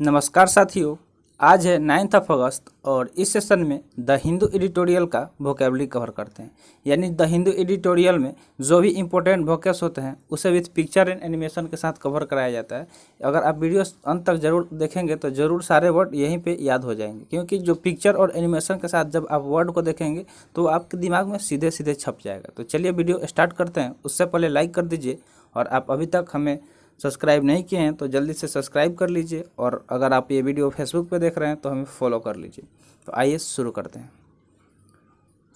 नमस्कार साथियों, आज है 9 अगस्त और इस सेशन में द हिंदू एडिटोरियल का वोकेबलरी कवर करते हैं। यानी द हिंदू एडिटोरियल में जो भी इंपॉर्टेंट वोकेब्स होते हैं उसे विथ पिक्चर एंड एनिमेशन के साथ कवर कराया जाता है। अगर आप वीडियो अंत तक जरूर देखेंगे तो ज़रूर सारे वर्ड यहीं पे याद हो जाएंगे, क्योंकि जो पिक्चर और एनिमेशन के साथ जब आप वर्ड को देखेंगे तो आपके दिमाग में सीधे सीधे छप जाएगा। तो चलिए वीडियो स्टार्ट करते हैं। उससे पहले लाइक कर दीजिए, और आप अभी तक हमें सब्सक्राइब नहीं किए हैं तो जल्दी से सब्सक्राइब कर लीजिए, और अगर आप ये वीडियो फेसबुक पे देख रहे हैं तो हमें फॉलो कर लीजिए। तो आइए शुरू करते हैं।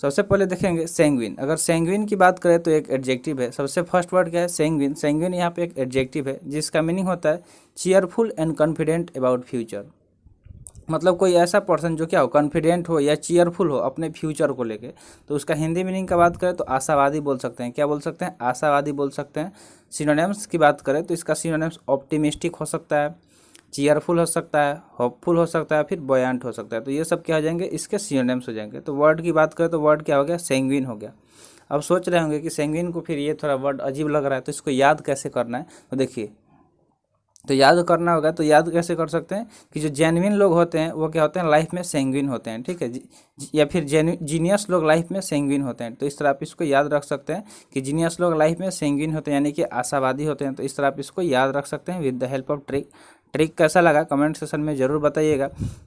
सबसे पहले देखेंगे सैंग्विन। अगर सैंग्विन की बात करें तो एक एडजेक्टिव है। सबसे फर्स्ट वर्ड क्या है? सैंग्विन। सैंग्विन यहाँ पे एक एडजेक्टिव है जिसका मीनिंग होता है cheerful and confident about future. मतलब कोई ऐसा पर्सन जो क्या हो, कॉन्फिडेंट हो या चीयरफुल हो अपने फ्यूचर को लेके। तो उसका हिंदी मीनिंग का बात करें तो आशावादी बोल सकते हैं। क्या बोल सकते हैं? आशावादी बोल सकते हैं। सिनोनिम्स की बात करें तो इसका सिनोनिम्स ऑप्टिमिस्टिक हो सकता है, चीयरफुल हो सकता है, होपफुल हो सकता है, फिर बॉयंट हो सकता है। तो ये सब क्या हो जाएंगे? इसके सिनोनिम्स हो जाएंगे। तो वर्ड की बात करें तो वर्ड क्या हो गया? सैंग्विन हो गया। अब सोच रहे होंगे कि सैंग्विन को फिर ये थोड़ा वर्ड अजीब लग रहा है तो इसको याद कैसे करना है। तो देखिए, तो याद करना होगा। तो याद कैसे कर सकते हैं कि जो जेन्युइन लोग होते हैं वो क्या होते हैं? लाइफ में सैंग्विन होते हैं, ठीक है। या फिर जीनियस लोग लाइफ में सैंग्विन होते हैं। तो इस तरह आप इसको याद रख सकते हैं कि जीनियस लोग लाइफ में सैंग्विन होते हैं, यानी कि आशावादी होते हैं। तो इस तरह आप इसको याद रख सकते हैं with the help of trick. Trick कैसा लगा कमेंट सेक्शन में ज़रूर बताइएगा।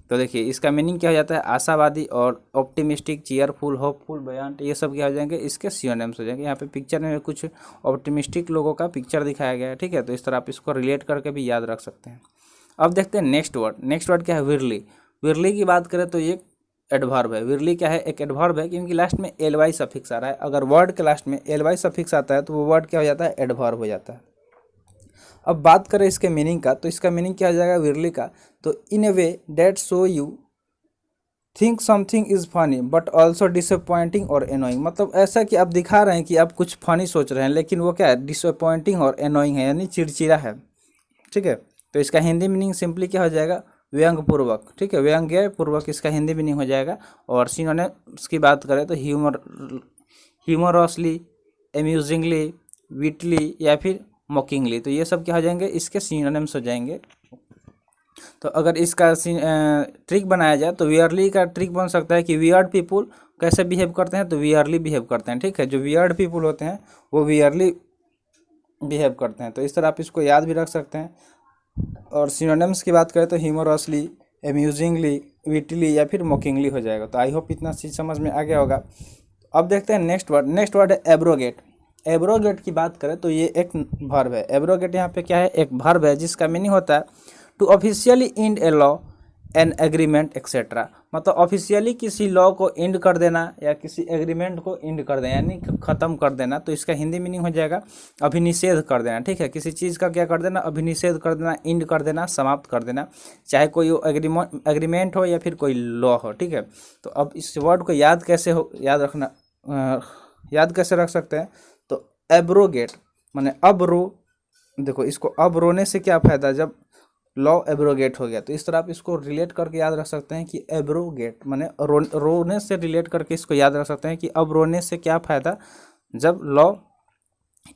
तो देखिए, इसका मीनिंग क्या हो जाता है? आशावादी और ऑप्टिमिस्टिक, चीयरफुल, होपफुल, बयान, ये सब क्या हो जाएंगे? इसके सिनोनिम्स हो जाएंगे। यहाँ पे पिक्चर में कुछ ऑप्टिमिस्टिक लोगों का पिक्चर दिखाया गया है, ठीक है। तो इस तरह आप इसको रिलेट करके भी याद रख सकते हैं। अब देखते हैं नेक्स्ट वर्ड। नेक्स्ट वर्ड क्या है? विरली। विरली की बात करें तो ये एडवर्ब है। विरली क्या है? एक एडवर्ब है, क्योंकि लास्ट में एल वाई सफिक्स आ रहा है। अगर वर्ड के लास्ट में एल वाई सफिक्स आता है तो वो वर्ड क्या हो जाता है? एडवर्ब हो जाता है। अब बात करें इसके मीनिंग का, तो इसका मीनिंग क्या हो जाएगा विरली का? तो in a way that show you think something is funny but also disappointing और एनोइंग। मतलब ऐसा कि आप दिखा रहे हैं कि आप कुछ फनी सोच रहे हैं, लेकिन वो क्या है? डिसअपॉइंटिंग और एनोइंग है, यानी चिड़चिड़ा है, ठीक है। तो इसका हिंदी मीनिंग सिंपली क्या हो जाएगा? व्यंग्यपूर्वक, ठीक है। व्यंग्यपूर्वक इसका हिंदी मीनिंग हो जाएगा। और सिनोनिम्स की बात करें तो ह्यूमरसली, एम्यूजिंगली, विटली या फिर मॉकिंगली। तो ये सब क्या हो जाएंगे? इसके सिनोनिम्स हो जाएंगे। तो अगर इसका ट्रिक बनाया जाए तो वियरली का ट्रिक बन सकता है कि वियर्ड पीपुल कैसे बिहेव करते हैं? तो वियरली बिहेव करते हैं, ठीक है। जो वियर्ड पीपुल होते हैं वो वियरली बिहेव करते हैं। तो इस तरह आप इसको याद भी रख सकते हैं। और सिनोनिम्स की बात करें तो ह्यूमरसली, एम्यूजिंगली, विटली या फिर मॉकिंगली हो जाएगा। तो आई होप इतना चीज़ समझ में आ गया होगा। अब देखते हैं नेक्स्ट वर्ड। नेक्स्ट वर्ड है एब्रोगेट। एब्रोगेट की बात करें तो ये एक वर्ब है। एब्रोगेट यहाँ पे क्या है? एक वर्ब है जिसका मीनिंग होता है to officially end a law, an agreement etcetera. मतलब ऑफिशियली किसी लॉ को एंड कर देना या किसी एग्रीमेंट को एंड कर देना, यानी ख़त्म कर देना। तो इसका हिंदी मीनिंग हो जाएगा अभिनिषेध कर देना, ठीक है। किसी चीज़ का क्या कर देना? अभिनिषेध कर देना, एंड कर देना, समाप्त कर देना, चाहे कोई एग्रीमेंट हो या फिर कोई लॉ हो, ठीक है। तो अब इस वर्ड को याद कैसे रख सकते हैं? तो एब्रोगेट माने अब रो। देखो, इसको अब रोने से क्या फ़ायदा? जब लॉ एब्रोगेट हो गया। तो इस तरह आप इसको रिलेट करके याद रख सकते हैं कि एब्रोगेट माने रोने से रिलेट करके इसको याद रख सकते हैं कि अब रोने से क्या फ़ायदा जब लॉ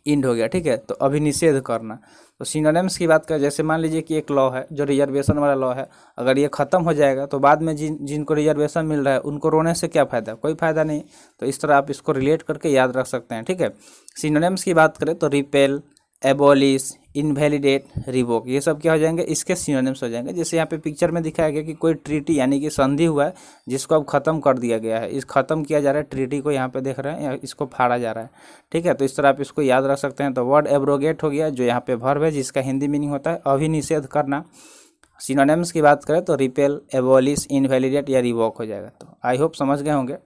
इंड हो गया, ठीक है। तो अभिनिषेध करना। तो सिनोनिम्स की बात करें, जैसे मान लीजिए कि एक लॉ है जो रिजर्वेशन वाला लॉ है, अगर ये ख़त्म हो जाएगा तो बाद में जिनको रिजर्वेशन मिल रहा है उनको रोने से क्या फ़ायदा? कोई फ़ायदा नहीं। तो इस तरह आप इसको रिलेट करके याद रख सकते हैं, ठीक है। सिनोनिम्स की बात करें तो रिपेल, एबॉलिश, इनवैलिडेट, रिवोक, ये सब क्या हो जाएंगे? इसके सिनोनिम्स हो जाएंगे। जैसे यहाँ पे पिक्चर में दिखाया गया कि कोई ट्रीटी यानी कि संधि हुआ है जिसको अब ख़त्म कर दिया गया है। इस ख़त्म किया जा रहा है ट्रीटी को, यहाँ पे देख रहे हैं, इसको फाड़ा जा रहा है, ठीक है। तो इस तरह आप इसको याद रख सकते हैं। तो वर्ड एब्रोगेट हो गया जो यहाँ पे वर्ब है जिसका हिंदी मीनिंग होता है अभिनिषेध करना। सिनोनिम्स की बात करें तो रिपेल, एबॉलिश, इनवैलिडेट या रिवोक हो जाएगा। तो आई होप समझ गए होंगे।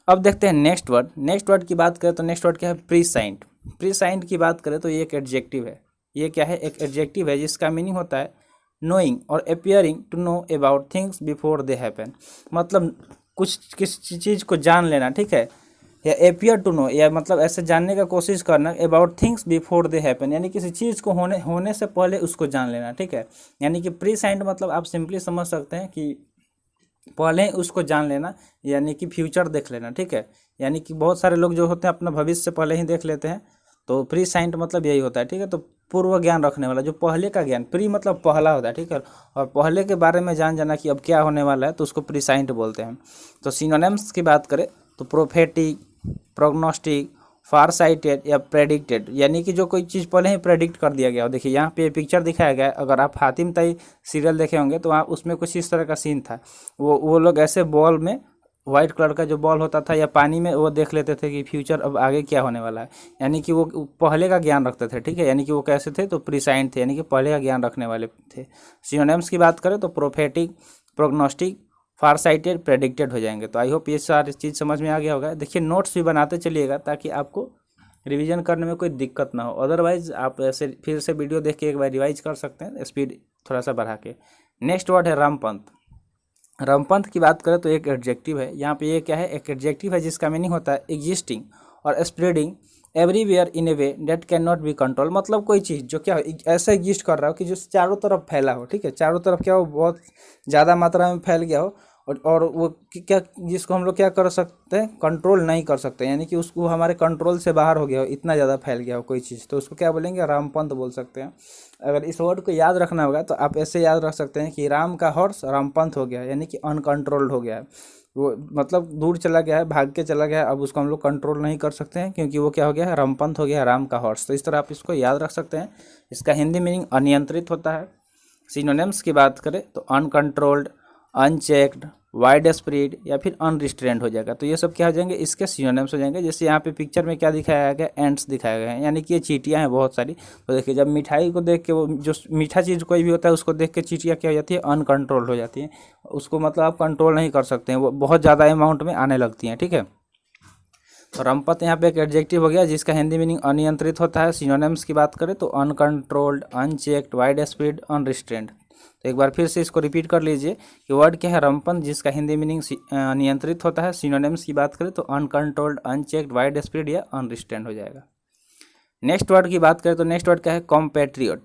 अब देखते हैं नेक्स्ट वर्ड। नेक्स्ट वर्ड की बात करें तो नेक्स्ट वर्ड क्या है? प्रीसाइंट। प्रीसाइंट की बात करें तो ये एक एडजेक्टिव है। ये क्या है? एक एडजेक्टिव है जिसका मीनिंग होता है नोइंग और appearing to know about things before they happen. मतलब कुछ किसी चीज़ को जान लेना, ठीक है। या अपियर टू नो, या मतलब ऐसे जानने का कोशिश करना about things before they happen, यानी किसी चीज़ को होने से पहले उसको जान लेना, ठीक है। यानी कि प्रीसाइंट मतलब आप सिंपली समझ सकते हैं कि पहले उसको जान लेना, यानी कि फ्यूचर देख लेना, ठीक है। यानी कि बहुत सारे लोग जो होते हैं अपना भविष्य पहले ही देख लेते हैं। तो प्री साइंट मतलब यही होता है, ठीक है। तो पूर्व ज्ञान रखने वाला, जो पहले का ज्ञान, प्री मतलब पहला होता है, ठीक है। और पहले के बारे में जाना कि अब क्या होने वाला है, तो उसको प्री साइंट बोलते हैं। तो सिनोनिम्स की बात करें तो प्रोफेटिक, प्रोग्नोस्टिक, फार साइटेड या प्रेडिक्टेड, यानी कि जो कोई चीज़ पहले ही प्रेडिक्ट कर दिया गया हो। देखिए यहाँ पे पिक्चर दिखाया गया है, अगर आप हातिम ताई सीरियल देखे होंगे तो वहाँ उसमें कुछ इस तरह का सीन था। वो लोग ऐसे बॉल में, वाइट कलर का जो बॉल होता था या पानी में, वो देख लेते थे कि फ्यूचर अब आगे क्या होने वाला है, यानी कि वो पहले का ज्ञान रखते थे, ठीक है। यानी कि वो कैसे थे, तो प्रीसाइंट थे, यानी कि पहले का ज्ञान रखने वाले थे। सिनोनिम्स की बात करें तो प्रोफेटिक, प्रोग्नोस्टिक, फार साइटेड, प्रेडिक्टेड हो जाएंगे। तो आई होप ये सारी चीज़ समझ में आ गया होगा। देखिए नोट्स भी बनाते चलिएगा ताकि आपको रिवीजन करने में कोई दिक्कत ना हो। अदरवाइज आप ऐसे फिर से वीडियो देख के एक बार रिवाइज कर सकते हैं, स्पीड थोड़ा सा बढ़ा के। नेक्स्ट वर्ड है रामपंथ। रामपंथ की बात करें तो एक एडजेक्टिव है। यहाँ पे ये क्या है, एक एडजेक्टिव है जिसका मीनिंग होता है एग्जिस्टिंग और spreading everywhere in a way date can not B control. मतलब कोई चीज़ जो क्या ऐसा एग्जिस्ट कर रहा हो कि जो चारों तरफ फैला हो, ठीक है। चारों तरफ क्या हो, बहुत ज़्यादा मात्रा में फैल गया हो, और वो क्या, जिसको हम लोग क्या कर सकते हैं, कंट्रोल नहीं कर सकते, यानी कि उसको हमारे कंट्रोल से बाहर हो गया हो, इतना ज़्यादा फैल गया हो कोई चीज़, तो उसको क्या बोलेंगे, रामपंथ बोल सकते हैं। अगर इस वर्ड को याद रखना होगा तो आप ऐसे याद रख सकते हैं कि राम का हॉर्स रामपंथ हो गया है, यानी कि अनकंट्रोल्ड हो गया है। वो मतलब दूर चला गया है, भाग के चला गया है, अब उसको हम लोग कंट्रोल नहीं कर सकते हैं क्योंकि वो क्या हो गया है, रामपंथ हो गया है, राम का हॉर्स। तो इस तरह आप इसको याद रख सकते हैं। इसका हिंदी मीनिंग अनियंत्रित होता है। सिनोनिम्स की बात करें तो अनकंट्रोल्ड, अनचेक्ड, वाइड स्प्रेड या फिर अनरिस्ट्रेंड हो जाएगा। तो ये सब क्या हो जाएंगे, इसके सिनोनिम्स हो जाएंगे। जैसे यहाँ पे पिक्चर में क्या दिखाया गया, एंट्स दिखाए गए हैं, यानी कि ये चींटियाँ हैं बहुत सारी। तो देखिए जब मिठाई को देख के, वो जो मीठा चीज़ कोई भी होता है उसको देख के चींटियाँ क्या हो जाती है, अनकंट्रोल्ड हो जाती हैं। उसको मतलब आप कंट्रोल नहीं कर सकते हैं, वो बहुत ज़्यादा अमाउंट में आने लगती हैं, ठीक है। तो रामपंथ यहाँ पे एक एडजेक्टिव हो गया जिसका हिंदी मीनिंग अनियंत्रित होता है। सिनोनिम्स की बात करें तो अनकंट्रोल्ड, अनचेक्ड, वाइड स्प्रेड, अनरिस्ट्रेंड। तो एक बार फिर से इसको रिपीट कर लीजिए कि वर्ड क्या है, रामपंथ, जिसका हिंदी मीनिंग नियंत्रित होता है। सिनोनिम्स की बात करें तो अनकंट्रोल्ड, अनचेक्ड, वाइड स्प्रेड या अनरिस्ट्रेंड हो जाएगा। नेक्स्ट वर्ड की बात करें तो नेक्स्ट वर्ड क्या है, कॉम्पेट्रियट।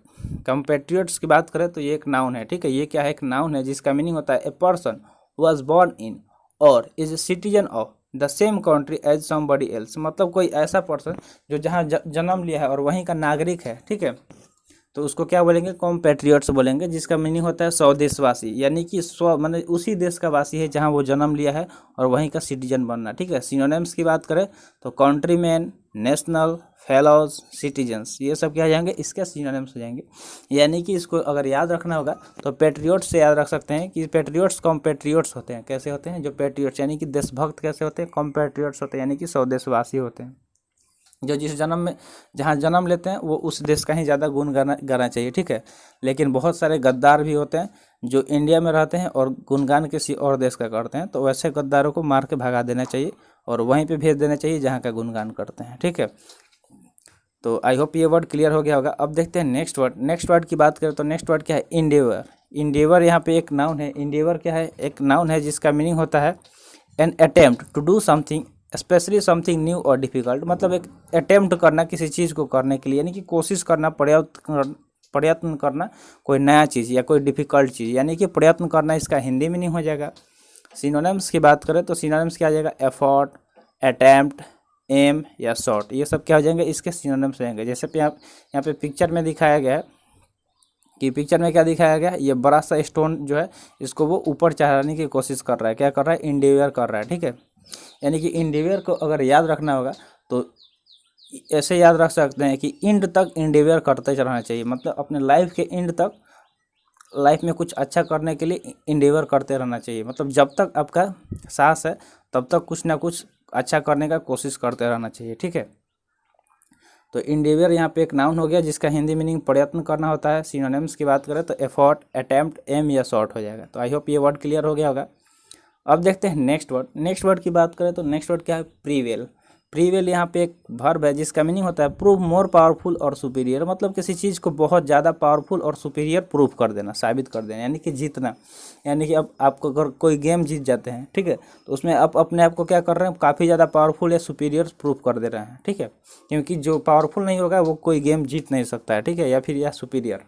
कॉम्पेट्रियट्स की बात करें तो ये एक नाउन है, ठीक है। ये क्या है, एक नाउन है जिसका मीनिंग होता है a person was born in और is a citizen of the same country as somebody else. मतलब कोई ऐसा पर्सन जो जहाँ जन्म लिया है और वहीं का नागरिक है, ठीक है, तो उसको क्या बोलेंगे, कॉम्पेट्रियट्स बोलेंगे, जिसका मीनिंग होता है स्वदेशवासी, यानी कि स्व मतलब उसी देश का वासी है जहाँ वो जन्म लिया है और वहीं का सिटीजन बनना, ठीक है। सिनोनिम्स की बात करें तो कंट्रीमैन, नेशनल, फेलोज, सिटीजन्स, ये सब क्या हो जाएंगे, इसके सिनोनिम्स हो जाएंगे। यानी कि इसको अगर याद रखना होगा तो पेट्रियोट्स से याद रख सकते हैं कि पेट्रियोट्स कॉम्पेट्रियोट्स होते हैं। कैसे होते हैं, जो पेट्रियोट्स यानी कि देशभक्त कैसे होते हैं, कॉम्पेट्रियोट्स होते हैं, यानी कि स्वदेशवासी होते हैं। जो जिस जन्म में जहाँ जन्म लेते हैं वो उस देश का ही ज़्यादा गुण गाना चाहिए, ठीक है। लेकिन बहुत सारे गद्दार भी होते हैं जो इंडिया में रहते हैं और गुणगान किसी और देश का करते हैं, तो वैसे गद्दारों को मार के भगा देना चाहिए और वहीं पे भेज देना चाहिए जहाँ का गुणगान करते हैं, ठीक है। तो आई होप ये वर्ड क्लियर हो गया होगा। अब देखते हैं नेक्स्ट वर्ड। नेक्स्ट वर्ड की बात करें तो नेक्स्ट वर्ड क्या है, इंडेवर। इंडेवर यहाँ पे एक नाउन है। इंडेवर क्या है, एक नाउन है जिसका मीनिंग होता है an attempt to do something specially something new और डिफिकल्ट। मतलब एक अटेम्प्ट करना किसी चीज़ को करने के लिए, यानी कि कोशिश करना, प्रयत्न करना कोई नया चीज़ या कोई डिफिकल्ट चीज़, यानी कि प्रयत्न करना, इसका हिंदी मीनिंग हो जाएगा। सिनोनिम्स की बात करें तो सिनोनिम्स क्या आ जाएगा, एफर्ट, अटेम्प्ट, एम या शॉर्ट, ये सब क्या हो जाएंगे, इसके सिनोनिम्स हो जाएंगे। जैसे यहाँ पे पिक्चर में दिखाया गया है कि पिक्चर में क्या दिखाया गया है, ये बड़ा सा स्टोन जो है इसको वो ऊपर चढ़ाने की कोशिश कर रहा है। क्या कर रहा है, इंडेवियर कर रहा है, ठीक है। यानी कि इंडेवियर को अगर याद रखना होगा तो ऐसे याद रख सकते हैं कि इंड तक इंडेवियर करते रहना चाहिए। मतलब अपने लाइफ के इंड तक लाइफ में कुछ अच्छा करने के लिए इंडेवियर करते रहना चाहिए। मतलब जब तक आपका सांस है तब तक कुछ ना कुछ अच्छा करने का कोशिश करते रहना चाहिए, ठीक है। तो इंडेवियर यहाँ पे एक नाउन हो गया जिसका हिंदी मीनिंग प्रयत्न करना होता है। सिनोनिम्स की बात करें तो एफर्ट, अटेम्प्ट, एम या शॉर्ट हो जाएगा। तो आई होप ये वर्ड क्लियर हो गया होगा। अब देखते हैं नेक्स्ट वर्ड। नेक्स्ट वर्ड की बात करें तो नेक्स्ट वर्ड क्या है, प्रीवेल। प्रीवेल यहाँ पे एक वर्ब है जिसका मीनिंग होता है प्रूव मोर पावरफुल और सुपीरियर। मतलब किसी चीज़ को बहुत ज़्यादा पावरफुल और सुपीरियर प्रूव कर देना, साबित कर देना, यानी कि जीतना। यानी कि अब आपको अगर कोई गेम जीत जाते हैं, ठीक है, तो उसमें आप अपने आप को क्या कर रहे हैं, काफ़ी ज़्यादा पावरफुल या सुपीरियर प्रूव कर दे रहे हैं, ठीक है। क्योंकि जो पावरफुल नहीं होगा वो कोई गेम जीत नहीं सकता है, ठीक है, या फिर या सुपीरियर।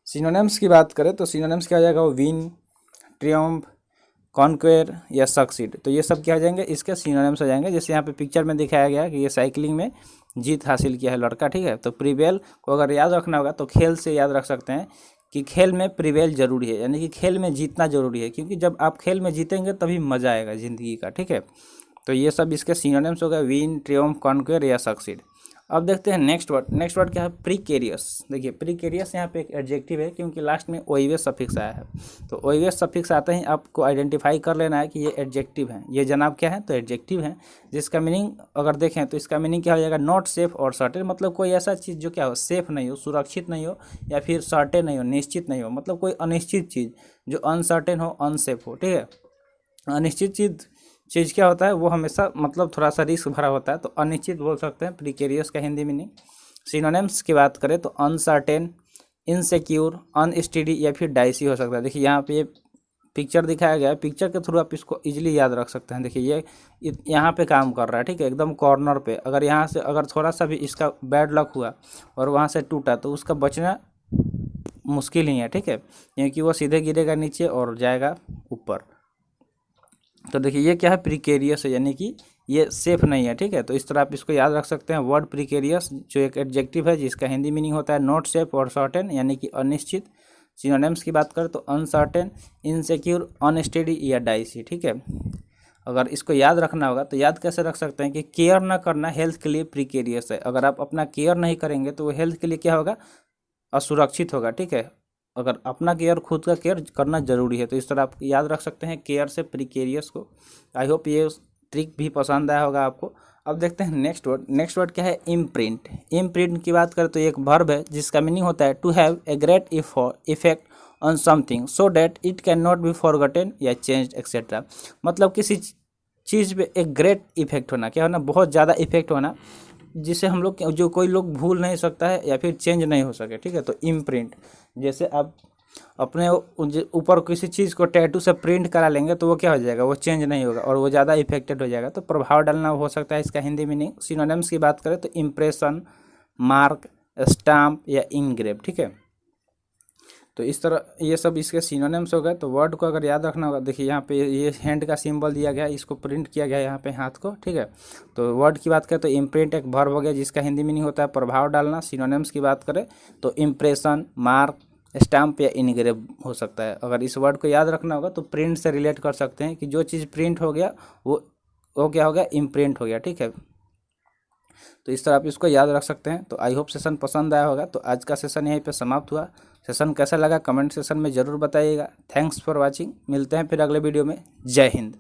सिनोनिम्स की बात करें तो सिनोनिम्स क्या हो जाएगा, विन, ट्रियम्फ, कॉन्क्वेर या सक्सीड, तो ये सब क्या हो जाएंगे, इसके सिनोनिम्स हो जाएंगे। जैसे यहाँ पे पिक्चर में दिखाया गया है कि ये साइकिलिंग में जीत हासिल किया है लड़का, ठीक है। तो प्रिवेल को अगर याद रखना होगा तो खेल से याद रख सकते हैं कि खेल में प्रिवेल जरूरी है, यानी कि खेल में जीतना जरूरी है, क्योंकि जब आप खेल में जीतेंगे तभी मज़ा आएगा ज़िंदगी का, ठीक है। तो ये सब इसके सिनोनिम्स हो गए, विन, ट्रियम्फ, कॉन्क्वेर या सक्सीड। अब देखते हैं नेक्स्ट वर्ड। नेक्स्ट वर्ड क्या है, प्रीकेरियस। देखिए प्रीकेरियस यहाँ पे एक एडजेक्टिव है, क्योंकि लास्ट में ओइवेस सफिक्स आया है। तो ओइवेस सफिक्स आते ही आपको आइडेंटिफाई कर लेना है कि ये एडजेक्टिव है, ये जनाब क्या है, तो एडजेक्टिव है, जिसका मीनिंग अगर देखें तो इसका मीनिंग क्या हो जाएगा, नॉट सेफ और सर्टेन, मतलब कोई ऐसा चीज़ जो क्या हो, सेफ नहीं हो, सुरक्षित नहीं हो, या फिर सर्टेन नहीं हो, निश्चित नहीं हो, मतलब कोई अनिश्चित चीज़ जो अनसर्टेन हो, अनसेफ हो, ठीक है। अनिश्चित चीज़ क्या होता है, वो हमेशा मतलब थोड़ा सा रिस्क भरा होता है, तो अनिश्चित बोल सकते हैं प्रीकेरियस का हिंदी मीनिंग। सिनोनिम्स की बात करें तो अनसर्टेन, इनसिक्योर, अनस्टेडी या फिर डाइसी हो सकता है। देखिए यहाँ पे ये पिक्चर दिखाया गया है, पिक्चर के थ्रू आप इसको इजीली याद रख सकते हैं। देखिए ये यहाँ पे काम कर रहा है, ठीक है, एकदम कॉर्नर पे। अगर यहाँ से अगर थोड़ा सा भी इसका बैड लक हुआ और वहाँ से टूटा तो उसका बचना मुश्किल ही है, ठीक है, क्योंकि वो सीधे गिरेगा नीचे और जाएगा ऊपर। तो देखिए ये क्या है, प्रीकेरियस है, यानी कि ये सेफ नहीं है, ठीक है। तो इस तरह आप इसको याद रख सकते हैं। वर्ड प्रीकेरियस जो एक एडजेक्टिव है जिसका हिंदी मीनिंग होता है नॉट सेफ और सर्टेन, यानी कि अनिश्चित। सिनोनिम्स की बात करें तो अनसर्टेन, इनसिक्योर, अनस्टेडी या डाइसी, ठीक है। अगर इसको याद रखना होगा तो याद कैसे रख सकते हैं कि केयर ना करना हेल्थ के लिए प्रीकेरियस है। अगर आप अपना केयर नहीं करेंगे तो वो हेल्थ के लिए क्या होगा, असुरक्षित होगा, ठीक है। अगर अपना केयर, खुद का केयर करना जरूरी है। तो इस तरह आप याद रख सकते हैं केयर से प्रीकेरियस को। आई होप ये ट्रिक भी पसंद आया होगा आपको। अब देखते हैं नेक्स्ट वर्ड। नेक्स्ट वर्ड क्या है, इम्प्रिंट। इम्प्रिंट की बात करें तो एक वर्ब है जिसका मीनिंग होता है to have a great effect on something so that it can not be forgotten या चेंज्ड एक्सेट्रा। मतलब किसी चीज़ पे एक ग्रेट इफेक्ट होना, क्या होना, बहुत ज़्यादा इफेक्ट होना, जिसे हम लोग, जो कोई लोग भूल नहीं सकता है या फिर चेंज नहीं हो सके, ठीक है। तो इम्प्रिंट, जैसे आप अपने ऊपर किसी चीज़ को टैटू से प्रिंट करा लेंगे तो वो क्या हो जाएगा, वो चेंज नहीं होगा और वो ज़्यादा इफेक्टेड हो जाएगा। तो प्रभाव डालना हो सकता है इसका हिंदी मीनिंग। सिनोनिम्स की बात करें तो इम्प्रेशन, मार्क, स्टाम्प या इनग्रेव, ठीक है। तो इस तरह ये सब इसके सिनोनिम्स हो गए। तो वर्ड को अगर याद रखना होगा, देखिए यहाँ पे ये हैंड का सिंबल दिया गया है, इसको प्रिंट किया गया है यहाँ पे हाथ को, ठीक है। तो वर्ड की बात करें तो इम्प्रिंट एक वर्ब हो गया जिसका हिंदी मीनिंग होता है प्रभाव डालना। सिनोनिम्स की बात करें तो इम्प्रेशन, मार्क, स्टाम्प या इनग्रेव हो सकता है। अगर इस वर्ड को याद रखना होगा तो प्रिंट से रिलेट कर सकते हैं कि जो चीज़ प्रिंट हो गया वो क्या हो गया, इम्प्रिंट हो गया, ठीक है। तो इस तरह आप इसको याद रख सकते हैं। तो आई होप सेशन पसंद आया होगा। तो आज का सेशन यहीं पे समाप्त हुआ। सेशन कैसा लगा कमेंट सेशन में ज़रूर बताइएगा। Thanks for watching. मिलते हैं फिर अगले वीडियो में। जय हिंद।